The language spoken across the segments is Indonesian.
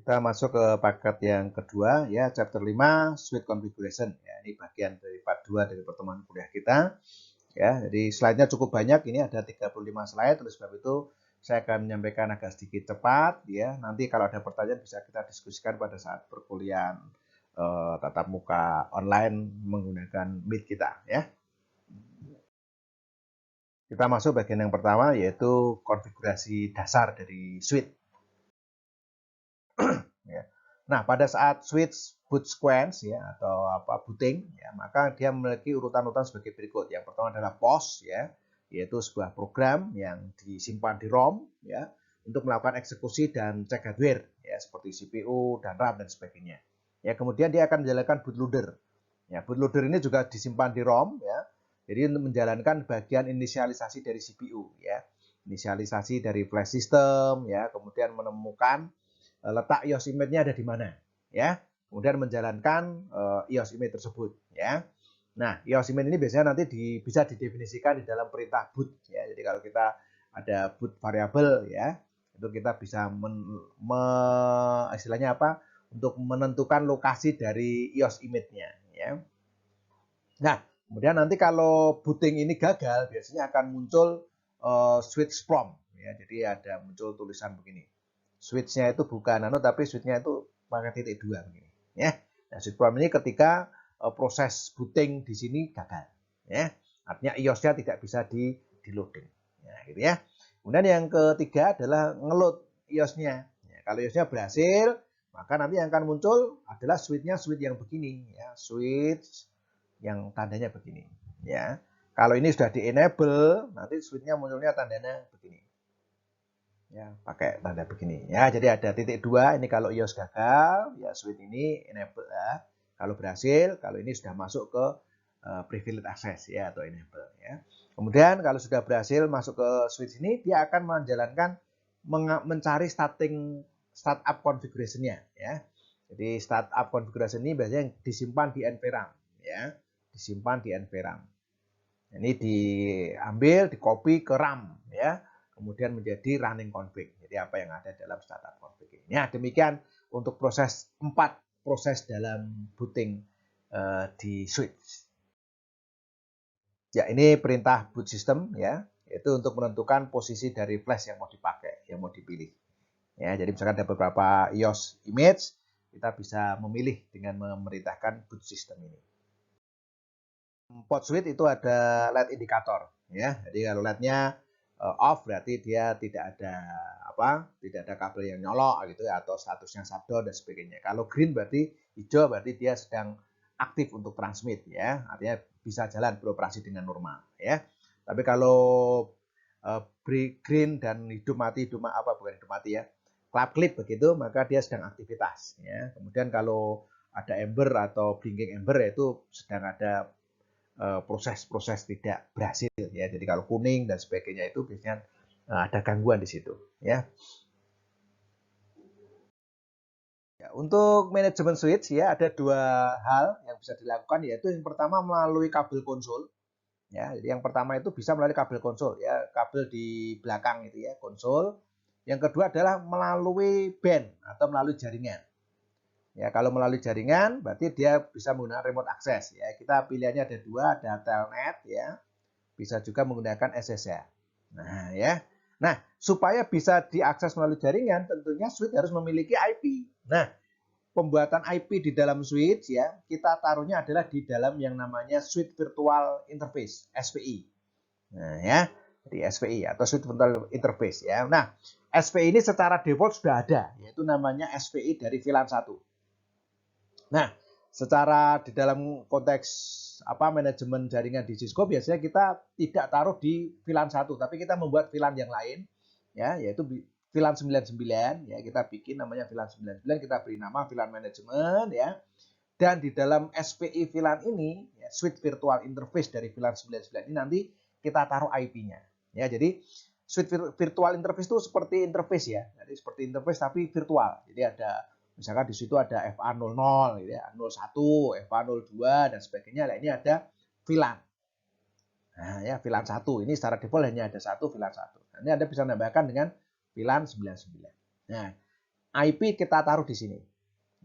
Kita masuk ke paket yang kedua ya, chapter 5 suite configuration ya. Ini bagian dari part 2 dari pertemuan kuliah kita. Ya, jadi slide-nya cukup banyak, ini ada 35 slide, oleh sebab itu saya akan menyampaikan agak sedikit cepat ya. Nanti kalau ada pertanyaan bisa kita diskusikan pada saat perkuliahan tatap muka online menggunakan Meet kita ya. Kita masuk bagian yang pertama yaitu konfigurasi dasar dari suite. Ya. Nah, pada saat switch boot sequence ya atau booting ya, maka dia memiliki urutan-urutan sebagai berikut. Yang pertama adalah POS ya, yaitu sebuah program yang disimpan di ROM ya untuk melakukan eksekusi dan cek hardware ya seperti CPU dan RAM dan sebagainya. Ya, kemudian dia akan menjalankan bootloader. Ya, bootloader ini juga disimpan di ROM ya. Jadi untuk menjalankan bagian inisialisasi dari CPU ya. Inisialisasi dari flash system ya, kemudian menemukan letak iOS image-nya ada di mana ya, kemudian menjalankan iOS image tersebut ya. Nah, iOS image ini biasanya nanti bisa didefinisikan di dalam perintah boot ya. Jadi kalau kita ada boot variable ya, itu kita bisa istilahnya apa, untuk menentukan lokasi dari iOS image-nya ya. Nah, kemudian nanti kalau booting ini gagal biasanya akan muncul switch prompt ya. Jadi ada muncul tulisan begini, switch-nya itu bukan tapi switch-nya itu pakai titik 2 begini ya. Nah, switch prompt ini ketika proses booting di sini gagal ya. Artinya iOS-nya tidak bisa di loading. Ya, gitu ya. Kemudian yang ketiga adalah ngeload iOS-nya. Ya, kalau iOS-nya berhasil, maka nanti yang akan muncul adalah switch-nya switch yang begini ya, switch yang tandanya begini ya. Kalau ini sudah di enable, nanti switch-nya munculnya tandanya begini ya, pakai tanda begini ya. Jadi ada titik 2 ini kalau iOS gagal ya, switch ini enable ya. Kalau berhasil, kalau ini sudah masuk ke privileged access ya atau enable ya. Kemudian kalau sudah berhasil masuk ke switch ini, dia akan menjalankan mencari startup configuration-nya ya. Jadi startup configuration ini biasanya disimpan di nvram ya, disimpan di nvram. Ini diambil, di-copy ke RAM ya, kemudian menjadi running config. Jadi apa yang ada dalam startup config ini. Nah, demikian untuk proses 4 proses dalam booting di switch. Ya, ini perintah boot system ya, itu untuk menentukan posisi dari flash yang mau dipakai, yang mau dipilih. Ya, jadi misalkan ada beberapa iOS image, kita bisa memilih dengan memerintahkan boot system ini. Port switch itu ada LED indikator ya. Jadi kalau LED-nya off berarti dia tidak ada kabel yang nyolok gitu ya, atau statusnya shutdown dan sebagainya. Kalau green berarti hijau, berarti dia sedang aktif untuk transmit ya. Artinya bisa jalan beroperasi dengan normal ya. Tapi kalau green dan hidup mati ya, klip begitu, maka dia sedang aktivitas ya. Kemudian kalau ada ember atau blinking ember, yaitu sedang ada proses-proses tidak berhasil ya. Jadi kalau kuning dan sebagainya itu biasanya ada gangguan di situ ya. Ya, untuk manajemen switch ya ada 2 hal yang bisa dilakukan, yaitu yang pertama melalui kabel konsol ya. Jadi yang pertama itu bisa melalui kabel konsol ya, kabel di belakang itu ya, konsol. Yang kedua adalah melalui band atau melalui jaringan. Ya, kalau melalui jaringan berarti dia bisa menggunakan remote access ya. Kita pilihannya ada 2, ada telnet ya. Bisa juga menggunakan SSH. Nah, ya. Nah, supaya bisa diakses melalui jaringan, tentunya switch harus memiliki IP. Nah, pembuatan IP di dalam switch ya, kita taruhnya adalah di dalam yang namanya switch virtual interface, SVI. Nah, ya. Di SVI atau switch virtual interface ya. Nah, SVI ini secara default sudah ada, yaitu namanya SVI dari VLAN 1. Nah, secara di dalam konteks manajemen jaringan di Cisco, biasanya kita tidak taruh di VLAN 1, tapi kita membuat VLAN yang lain ya, yaitu VLAN 99 ya, kita bikin namanya VLAN 99, kita beri nama VLAN manajemen ya. Dan di dalam SPI VLAN ini ya, switch virtual interface dari VLAN 99 ini nanti kita taruh IP-nya ya. Jadi switch virtual interface itu seperti interface ya. Jadi seperti interface tapi virtual. Jadi ada misalkan di situ ada FA00 gitu ya, 01, FA02 dan sebagainya. Nah, ini ada VLAN. Nah, ya VLAN 1. Ini secara default hanya ada satu VLAN 1. Nah, ini Anda bisa menambahkan dengan VLAN 99. Nah, IP kita taruh di sini.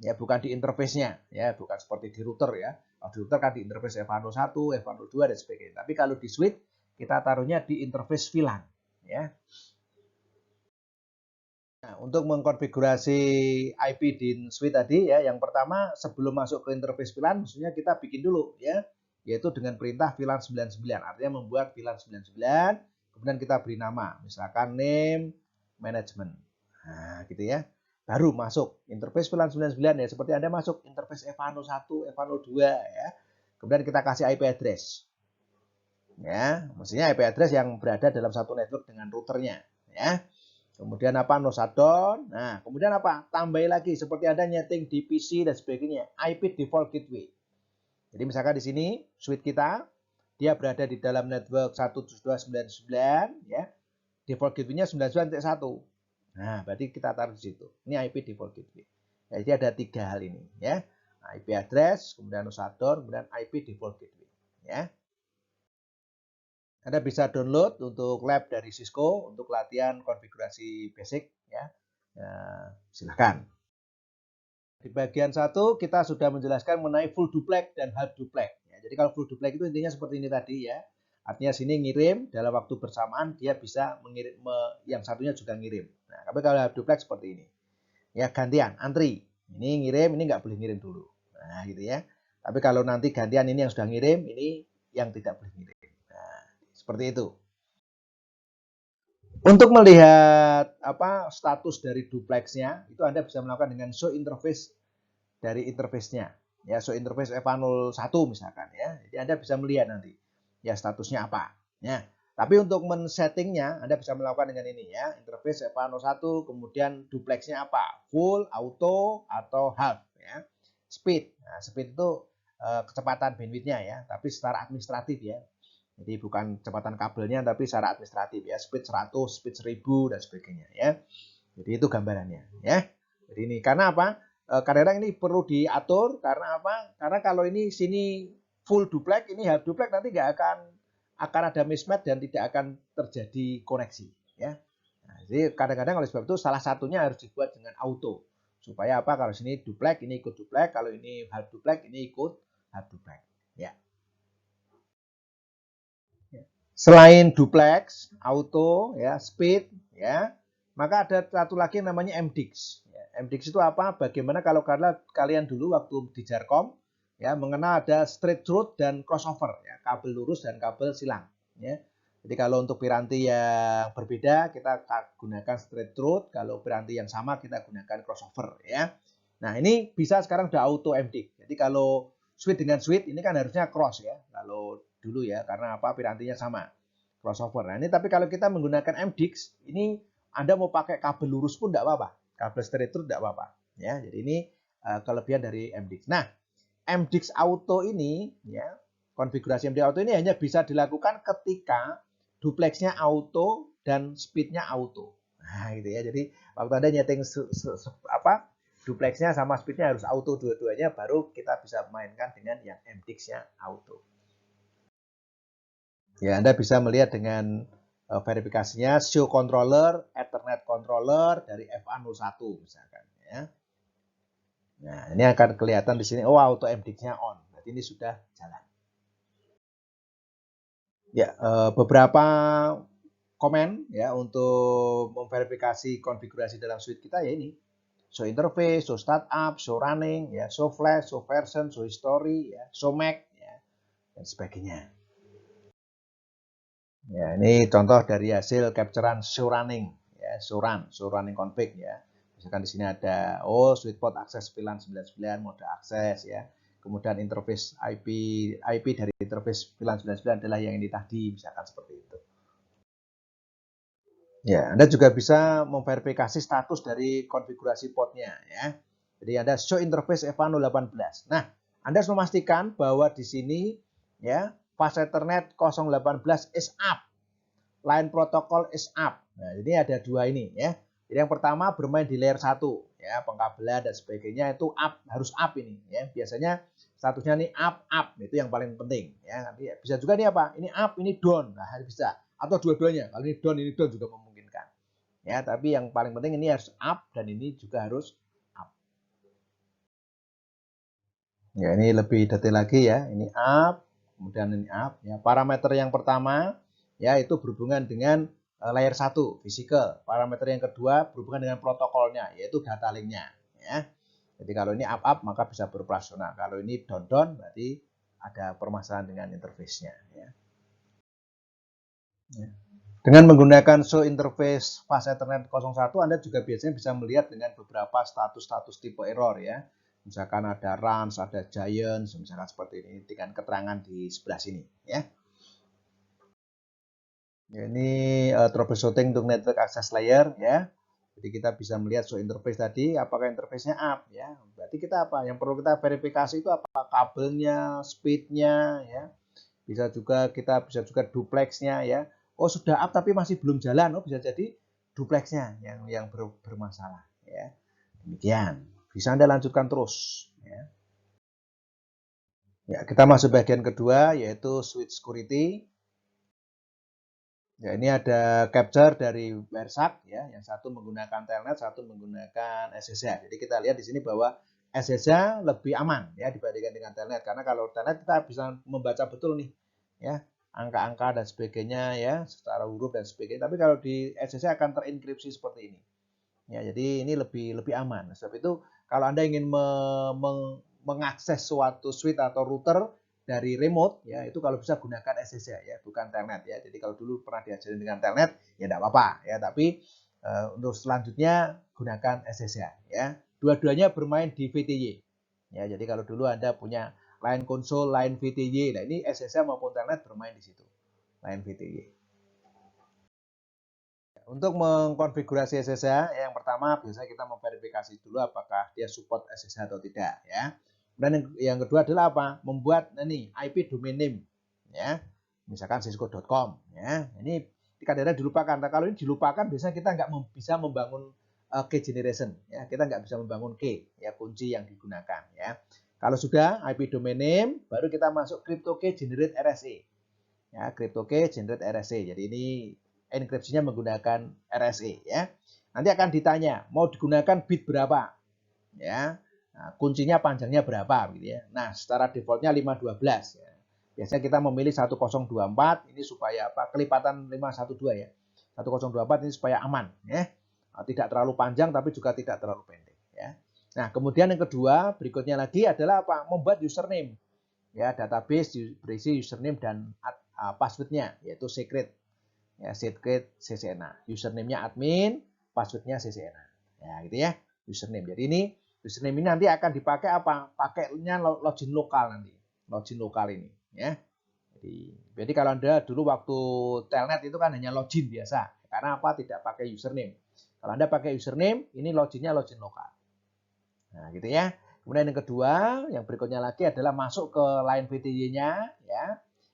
Ya, bukan di interface-nya, ya, bukan seperti di router ya. Kalau di router kan di interface FA01, FA02 dan sebagainya. Tapi kalau di switch kita taruhnya di interface VLAN, ya. Nah, untuk mengkonfigurasi IP di switch tadi ya, yang pertama sebelum masuk ke interface VLAN, maksudnya kita bikin dulu ya, yaitu dengan perintah VLAN 99. Artinya membuat VLAN 99, kemudian kita beri nama, misalkan name management. Nah, gitu ya. Baru masuk interface VLAN 99 ya, seperti Anda masuk interface FA01, FA02 ya. Kemudian kita kasih IP address. Ya, mestinya IP address yang berada dalam satu network dengan routernya ya. Kemudian apa? No shutdown. Nah, kemudian apa? Tambahin lagi seperti ada nyeting di PC dan sebagainya. IP default gateway. Jadi misalkan di sini switch kita dia berada di dalam network 172.99 ya. Default gateway-nya 99.1. Nah, berarti kita taruh di situ. Ini IP default gateway. Jadi ada 3 hal ini ya. IP address, kemudian no shutdown, kemudian IP default gateway ya. Anda bisa download untuk lab dari Cisco untuk latihan konfigurasi basic ya. Silahkan. Di bagian 1 kita sudah menjelaskan mengenai full duplex dan half duplex. Ya, jadi kalau full duplex itu intinya seperti ini tadi ya. Artinya sini ngirim dalam waktu bersamaan dia bisa mengirim yang satunya juga ngirim. Nah, tapi kalau half duplex seperti ini. Ya gantian, antri. Ini ngirim, ini nggak boleh ngirim dulu. Nah gitu ya. Tapi kalau nanti gantian ini yang sudah ngirim, ini yang tidak boleh ngirim. Nah, seperti itu. Untuk melihat apa status dari duplexnya, itu Anda bisa melakukan dengan show interface dari interface-nya. Ya, show interface FA01 misalkan ya. Jadi Anda bisa melihat nanti ya statusnya apa. Ya. Tapi untuk men-settingnya Anda bisa melakukan dengan ini ya. Interface FA01 kemudian duplexnya apa? Full, auto atau half ya. Speed. Nah, speed itu kecepatan bandwidth-nya ya, tapi secara administratif ya. Jadi bukan kecepatan kabelnya tapi secara administratif ya, speed 100, speed 1000 dan sebagainya ya. Jadi itu gambarannya ya. Jadi ini karena apa? Kadang-kadang ini perlu diatur karena apa? Karena kalau ini sini full duplex, ini half duplex nanti nggak akan ada mismatch dan tidak akan terjadi koneksi ya. Nah, jadi kadang-kadang oleh sebab itu salah satunya harus dibuat dengan auto supaya apa? Kalau sini duplex ini ikut duplex, kalau ini half duplex ini ikut half duplex ya. Selain duplex, auto, ya, speed, ya, maka ada satu lagi yang namanya MDIX. Ya, MDIX itu apa? Bagaimana kalau kalian dulu waktu di Jarkom, ya, mengenal ada straight through dan crossover, ya, kabel lurus dan kabel silang. Ya. Jadi kalau untuk piranti yang berbeda kita gunakan straight through, kalau piranti yang sama kita gunakan crossover, ya. Nah ini bisa sekarang udah auto MDIX. Jadi kalau switch dengan switch ini kan harusnya cross ya. Kalau dulu ya karena apa pirantinya sama crossover. Nah ini tapi kalau kita menggunakan MDIX ini Anda mau pakai kabel lurus pun tidak apa-apa, kabel straight through tidak apa-apa ya. Jadi ini kelebihan dari MDIX. Nah MDIX auto ini ya konfigurasi MDIX auto ini hanya bisa dilakukan ketika duplexnya auto dan speednya auto. Nah gitu ya. Jadi waktu Anda nyeting duplexnya sama speednya harus auto dua-duanya baru kita bisa mainkan dengan yang MDIX-nya auto. Ya, Anda bisa melihat dengan verifikasinya show controller, Ethernet controller dari FA01 misalkan ya. Nah, ini akan kelihatan di sini oh auto MDIX-nya on. Berarti ini sudah jalan. Ya, beberapa komen ya untuk memverifikasi konfigurasi dalam switch kita ya ini. Show interface, show startup, show running, ya, show flash, show version, show history, ya, show MAC, ya, dan sebagainya. Ya, ini contoh dari hasil capturean show running, ya, show running config ya. Misalkan di sini ada switch port akses VLAN 99 mode akses ya. Kemudian interface IP dari interface VLAN 99 adalah yang ini tadi, misalkan seperti itu. Ya, Anda juga bisa memverifikasi status dari konfigurasi portnya ya. Jadi Anda show interface FA018. Nah, Anda harus memastikan bahwa di sini ya fast Ethernet 018 is up. Line protocol is up. Nah, ini ada dua ini ya. Jadi yang pertama bermain di layer 1 ya, pengkabelan dan sebagainya itu up, harus up ini ya. Biasanya statusnya nih up itu yang paling penting ya. Nanti bisa juga nih apa? Ini up, ini down. Nah, bisa atau dua-duanya. Kalau ini down juga memungkinkan. Ya, tapi yang paling penting ini harus up dan ini juga harus up. Ya, ini lebih detail lagi ya. Ini up, kemudian ini up. Ya, parameter yang pertama ya itu berhubungan dengan layer 1 physical. Parameter yang kedua berhubungan dengan protokolnya, yaitu data linknya. Ya. Jadi kalau ini up maka bisa beroperasional. Kalau ini down berarti ada permasalahan dengan interface-nya. Ya. Ya. Dengan menggunakan show interface fast Ethernet 01, Anda juga biasanya bisa melihat dengan beberapa status-status tipe error ya. Misalkan ada runs, ada giants, misalkan seperti ini dengan keterangan di sebelah sini ya. Ini troubleshooting untuk network access layer ya. Jadi kita bisa melihat show interface tadi, apakah interface-nya up ya. Berarti kita apa? Yang perlu kita verifikasi itu apa? Kabelnya, speed-nya ya. Kita bisa juga duplexnya ya. Oh sudah up tapi masih belum jalan. Oh bisa jadi duplexnya yang bermasalah ya. Demikian. Bisa Anda lanjutkan terus ya. Ya, kita masuk bagian kedua yaitu switch security. Ya, ini ada capture dari WireShark ya, yang satu menggunakan Telnet, satu menggunakan SSH. Jadi kita lihat di sini bahwa SSH lebih aman ya dibandingkan dengan Telnet, karena kalau Telnet kita bisa membaca betul nih ya angka-angka dan sebagainya ya secara huruf dan sebagainya. Tapi kalau di SSH akan terenkripsi seperti ini. Ya, jadi ini lebih aman. Sebab itu kalau Anda ingin mengakses suatu switch atau router dari remote ya, itu kalau bisa gunakan SSH ya, bukan Telnet ya. Jadi kalau dulu pernah diajarin dengan Telnet ya tidak apa-apa ya, tapi untuk selanjutnya gunakan SSH ya. Dua-duanya bermain di VTY. Ya, jadi kalau dulu Anda punya line konsol, line VTY, nah ini SSH maupun Telnet bermain di situ. Line VTY. Untuk mengkonfigurasi SSH, yang pertama biasanya kita memverifikasi dulu apakah dia support SSH atau tidak ya. Dan yang kedua adalah apa? Membuat ini IP domain name ya. Misalkan cisco.com ya. Ini kadang-kadang dilupakan. Nah, kalau ini dilupakan biasanya kita nggak bisa membangun key generation ya. Kita nggak bisa membangun key ya, kunci yang digunakan ya. Kalau sudah IP domain name, baru kita masuk crypto key generate RSA. Ya, crypto key generate RSA. Jadi ini enkripsinya menggunakan RSA ya. Nanti akan ditanya mau digunakan bit berapa ya. Nah, kuncinya panjangnya berapa gitu ya. Nah, secara defaultnya 512 ya. Biasanya kita memilih 1024 ini supaya apa? Kelipatan 512 ya. 1024 ini supaya aman ya. Tidak terlalu panjang tapi juga tidak terlalu pendek ya. Nah, kemudian yang kedua berikutnya lagi adalah apa? Membuat username. Ya, database berisi username dan passwordnya yaitu secret ya, secret CCNA. Username-nya admin, passwordnya CCNA. Ya, gitu ya. Username. Jadi ini username ini nanti akan dipakai apa? Pakainya login lokal nanti. Login lokal ini, ya. Jadi kalau Anda dulu waktu Telnet itu kan hanya login biasa. Karena apa? Tidak pakai username. Kalau Anda pakai username, ini loginnya login lokal. Nah, gitu ya. Kemudian yang kedua, yang berikutnya lagi adalah masuk ke line VTY-nya, ya.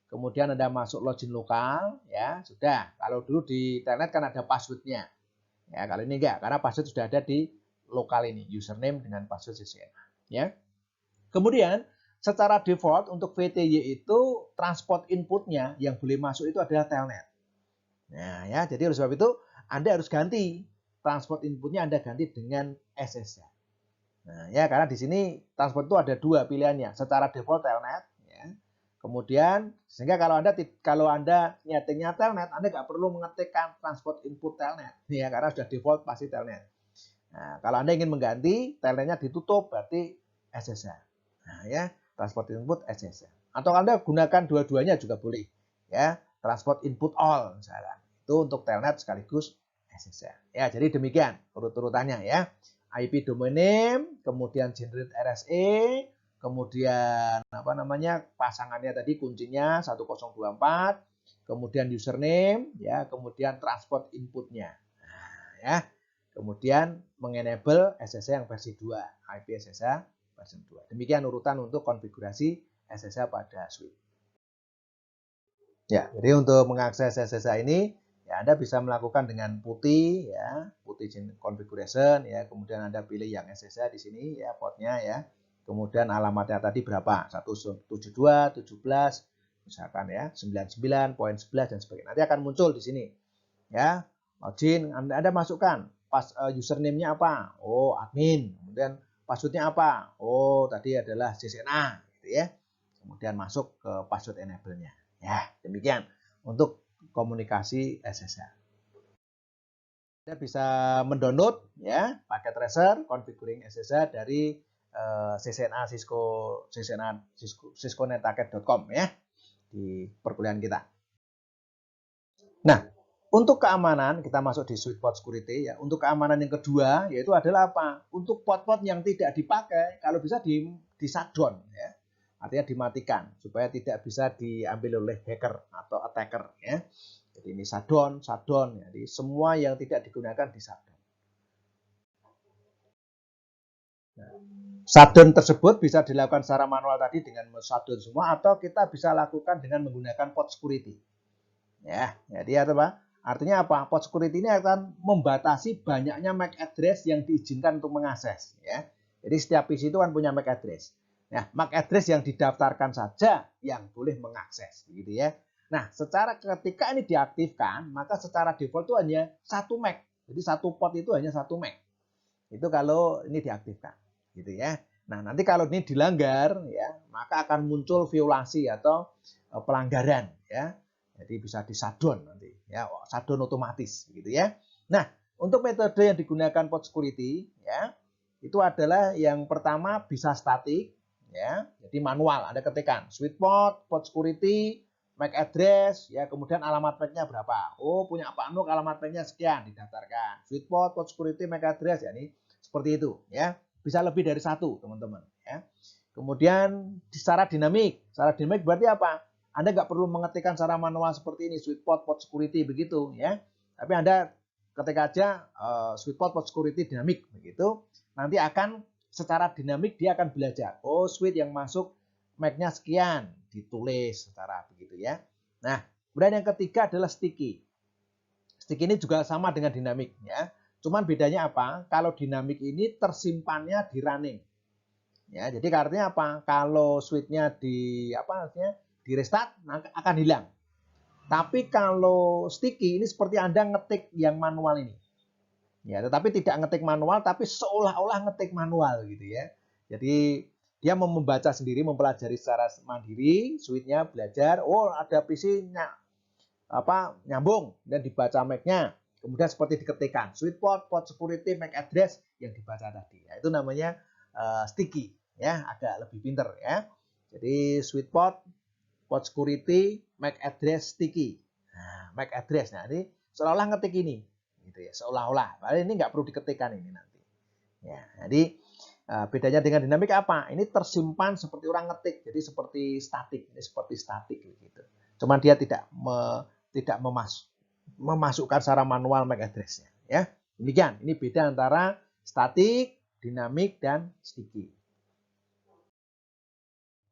Kemudian Anda masuk login lokal, ya. Sudah. Kalau dulu di Telnet kan ada passwordnya. Ya, kalau ini enggak, karena password sudah ada di lokal ini, username dengan password CCNA, ya. Kemudian secara default untuk VTY itu transport inputnya yang boleh masuk itu adalah Telnet. Nah, ya, jadi oleh sebab itu Anda harus ganti transport inputnya, Anda ganti dengan SSH. Nah, ya karena di sini transport itu ada dua pilihannya, secara default Telnet, ya. Kemudian sehingga kalau anda nyetingnya Telnet, Anda nggak perlu mengetikkan transport input Telnet, ya karena sudah default pasti Telnet. Nah, kalau Anda ingin mengganti, Telnetnya ditutup berarti SSH. Nah, ya transport input SSH. Atau Anda gunakan dua-duanya juga boleh, ya transport input all misalnya. Itu untuk Telnet sekaligus SSH. Ya, jadi demikian urut-urutannya ya. IP domain name, kemudian generate RSA, kemudian apa namanya pasangannya tadi kuncinya 1024, kemudian username, ya, kemudian transport inputnya, nah, ya, kemudian mengenable SSH yang versi 2, IP SSH versi 2. Demikian urutan untuk konfigurasi SSH pada switch. Ya, jadi untuk mengakses SSH ini ya Anda bisa melakukan dengan putih ya, putih configuration ya, kemudian Anda pilih yang SSH di sini ya portnya ya. Kemudian alamatnya tadi berapa? 172, 17 misalkan ya, 99.11 dan sebagainya. Nanti akan muncul di sini. Ya. Login, Anda masukkan username-nya apa? Oh, admin. Kemudian password-nya apa? Oh, tadi adalah CCNA, gitu ya. Kemudian masuk ke password enable-nya. Ya, demikian untuk komunikasi SSH. Anda bisa mendownload ya paket tracer configuring SSH dari CCNA cisco.netpacket.com ya di perkuliahan kita. Nah, untuk keamanan kita masuk di suite port security ya. Untuk keamanan yang kedua yaitu adalah apa? Untuk port-port yang tidak dipakai kalau bisa di shutdown ya. Artinya dimatikan supaya tidak bisa diambil oleh hacker atau attacker ya. Jadi ini shutdown. Jadi semua yang tidak digunakan di shutdown. Nah, shutdown tersebut bisa dilakukan secara manual tadi dengan shutdown semua atau kita bisa lakukan dengan menggunakan port security. Ya, jadi apa? Artinya apa? Port security ini akan membatasi banyaknya MAC address yang diizinkan untuk mengakses. Ya, jadi setiap PC itu kan punya MAC address. Nah, MAC address yang didaftarkan saja yang boleh mengakses, gitu ya. Nah, secara ketika ini diaktifkan, maka secara default itu hanya satu MAC. Jadi satu port itu hanya satu MAC. Itu kalau ini diaktifkan, gitu ya. Nah, nanti kalau ini dilanggar, ya, maka akan muncul violasi atau pelanggaran, ya. Jadi bisa di shutdown nanti, ya, shutdown otomatis, gitu ya. Nah, untuk metode yang digunakan port security, ya, itu adalah yang pertama bisa statik, ya. Jadi manual, Anda ketikkan suite port, port security, MAC address, ya, kemudian alamat MAC-nya berapa? Oh, punya Pak Nuk alamat MAC-nya sekian, didaftarkan. Suite port, port security, MAC address, ya ini seperti itu, ya. Bisa lebih dari satu, teman-teman, ya. Kemudian secara dinamik berarti apa? Anda nggak perlu mengetikkan secara manual seperti ini, suite port, port security begitu, ya. Tapi Anda ketik aja suite port, port security dinamik begitu, nanti akan secara dinamik dia akan belajar. Oh, suite yang masuk MAC-nya sekian, ditulis secara begitu ya. Nah, kemudian yang ketiga adalah sticky. Sticky ini juga sama dengan dinamik ya. Cuman bedanya apa? Kalau dinamik ini tersimpannya di running. Ya, jadi artinya apa? Kalau switch-nya di restart akan hilang. Tapi kalau sticky ini seperti Anda ngetik yang manual ini. Ya, tetapi tidak ngetik manual tapi seolah-olah ngetik manual gitu ya. Jadi dia mau membaca sendiri, mempelajari secara mandiri, switch-nya belajar, oh ada PC-nya nyambung dan dibaca MAC-nya. Kemudian seperti diketikkan, switch port, port security, MAC address yang dibaca tadi. Ya, itu namanya sticky ya, agak lebih pinter ya. Jadi switch port, port security, MAC address, sticky. Nah, MAC address. Nah, ini seolah-olah ngetik ini gitu ya, seolah-olah. Padahal ini nggak perlu diketikkan ini nanti. Ya, jadi bedanya dengan dinamik apa? Ini tersimpan seperti orang ngetik, jadi seperti statik. Ini seperti statik gitu. Cuman dia tidak memasukkan secara manual MAC address-nya. Ya, demikian. Ini beda antara statik, dinamik, dan sticky.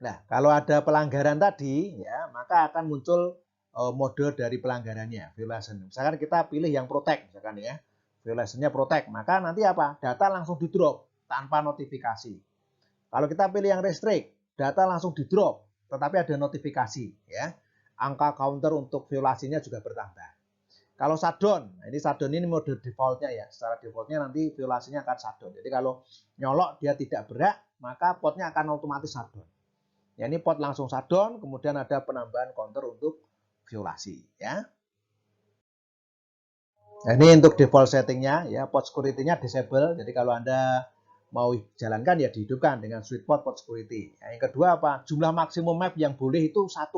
Nah, kalau ada pelanggaran tadi, ya maka akan muncul mode dari pelanggarannya, violation. Misalkan kita pilih yang protect, misalkan ya, violation-nya protect, maka nanti apa? Data langsung di drop tanpa notifikasi. Kalau kita pilih yang restrict, data langsung di drop, tetapi ada notifikasi, ya. Angka counter untuk violasinya juga bertambah. Kalau shutdown, ini shutdown ini mode defaultnya ya. Secara defaultnya nanti violasinya akan shutdown. Jadi kalau nyolok dia tidak berak, maka portnya akan otomatis shutdown. Ya, ini port langsung shutdown, kemudian ada penambahan counter untuk violasi ya. Nah, ini untuk default settingnya ya, port security-nya disable. Jadi kalau Anda mau jalankan ya dihidupkan dengan suite port security. Nah, yang kedua apa? Jumlah maksimum map yang boleh itu 1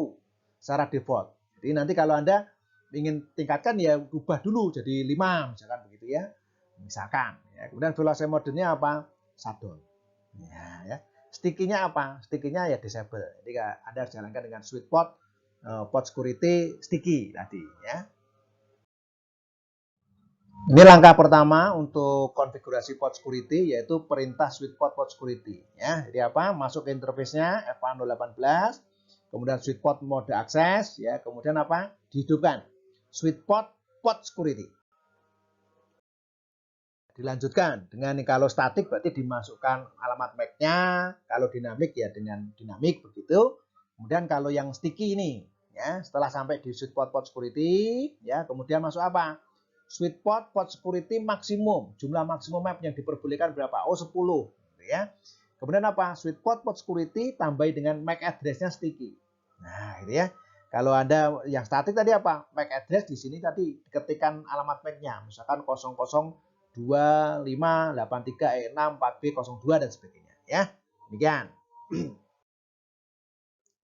secara default. Jadi nanti kalau Anda ingin tingkatkan ya ubah dulu jadi 5 misalkan begitu ya. Misalkan ya. Kemudian velocity mode-nya apa? Shutdown. Ya. Sticky-nya apa? Sticky-nya ya disable. Jadi Anda harus jalankan dengan suite port security sticky tadi ya. Ini langkah pertama untuk konfigurasi port security yaitu perintah suite port security ya. Jadi apa? Masuk ke interface-nya FA018, kemudian suite port mode akses ya, kemudian apa? Dihidupkan suite port security. Dilanjutkan dengan kalau statik berarti dimasukkan alamat MAC-nya, kalau dinamik ya dengan dinamik begitu. Kemudian kalau yang sticky ini ya, setelah sampai di suite port security ya, kemudian masuk apa? sweet spot, port security maksimum. Jumlah maksimum map yang diperbolehkan berapa? Oh 10. Ya. Kemudian apa? Sweet spot, port security tambahi dengan MAC address-nya sticky. Nah, gitu ya. Kalau Anda yang statik tadi apa? MAC address di sini tadi ketikkan alamat MAC-nya. Misalkan 0025836 4B02 dan sebagainya. Ya, demikian.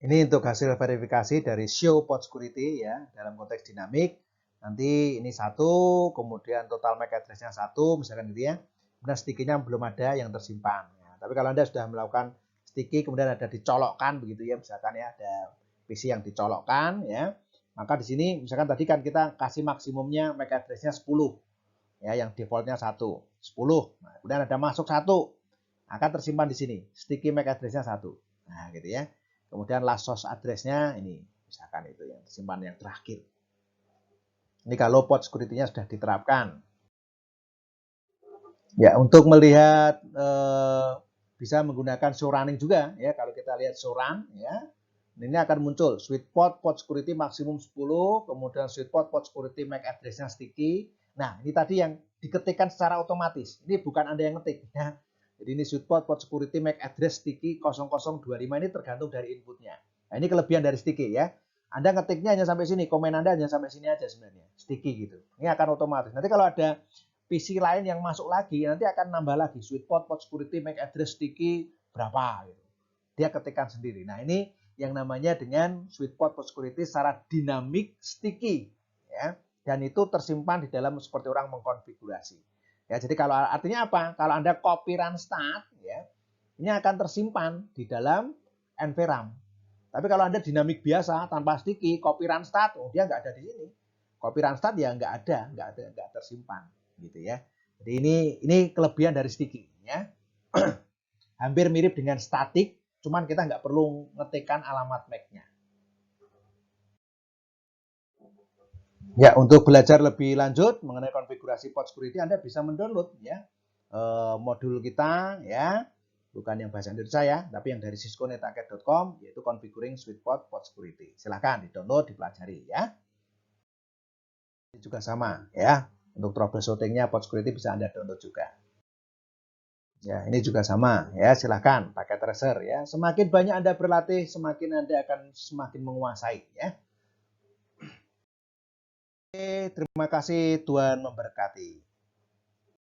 Ini untuk hasil verifikasi dari show port security ya dalam konteks dinamik. Nanti ini 1, kemudian total MAC address-nya 1, misalkan gitu ya. Kemudian sticky-nya belum ada yang tersimpan. Ya, tapi kalau Anda sudah melakukan sticky kemudian ada dicolokkan begitu ya, misalkan ya ada PC yang dicolokkan ya. Maka di sini misalkan tadi kan kita kasih maksimumnya MAC address-nya 10. Ya, yang defaultnya 1, 10. Nah, kemudian ada masuk 1. Akan tersimpan di sini. Sticky MAC address-nya 1. Nah, gitu ya. Kemudian last source address-nya ini, misalkan itu yang disimpan yang terakhir. Ini kalau port security-nya sudah diterapkan. Ya, untuk melihat bisa menggunakan show running juga ya. Kalau kita lihat show run ya, ini akan muncul sweet spot, port security maksimum 10, kemudian sweet spot, port security MAC address-nya sticky. Nah, ini tadi yang diketikkan secara otomatis. Ini bukan Anda yang ngetik ya. Jadi ini sweet spot, port security MAC address sticky 0025 ini tergantung dari inputnya. Nah, ini kelebihan dari sticky ya. Anda ngetiknya hanya sampai sini, komen Anda hanya sampai sini aja sebenarnya. Sticky gitu. Ini akan otomatis. Nanti kalau ada PC lain yang masuk lagi, nanti akan nambah lagi sweet spot, port security MAC address sticky berapa gitu. Dia ketikkan sendiri. Nah, ini yang namanya dengan sweet spot, port security secara dinamik sticky ya. Dan itu tersimpan di dalam seperti orang mengkonfigurasi. Ya, jadi kalau artinya apa? Kalau Anda copy run start ya, ini akan tersimpan di dalam NVRAM. Tapi kalau Anda dinamik biasa tanpa sticky, copy run start, oh dia nggak ada di sini. Copy run start ya nggak ada, nggak tersimpan gitu ya. Jadi ini kelebihan dari sticky ya. Hampir mirip dengan static, cuman kita nggak perlu ngetikkan alamat MAC-nya. Ya, untuk belajar lebih lanjut mengenai konfigurasi port security, Anda bisa mendownload ya modul kita ya, bukan yang bahasa Indonesia ya, tapi yang dari cisco.netaket.com yaitu configuring sweet spot port security. Silahkan di-download, dipelajari ya. Ini juga sama ya, untuk troubleshooting-nya port security bisa Anda download juga. Ya, ini juga sama ya, silahkan pakai tracer ya. Semakin banyak Anda berlatih, semakin Anda akan semakin menguasai ya. Oke, terima kasih, Tuhan memberkati.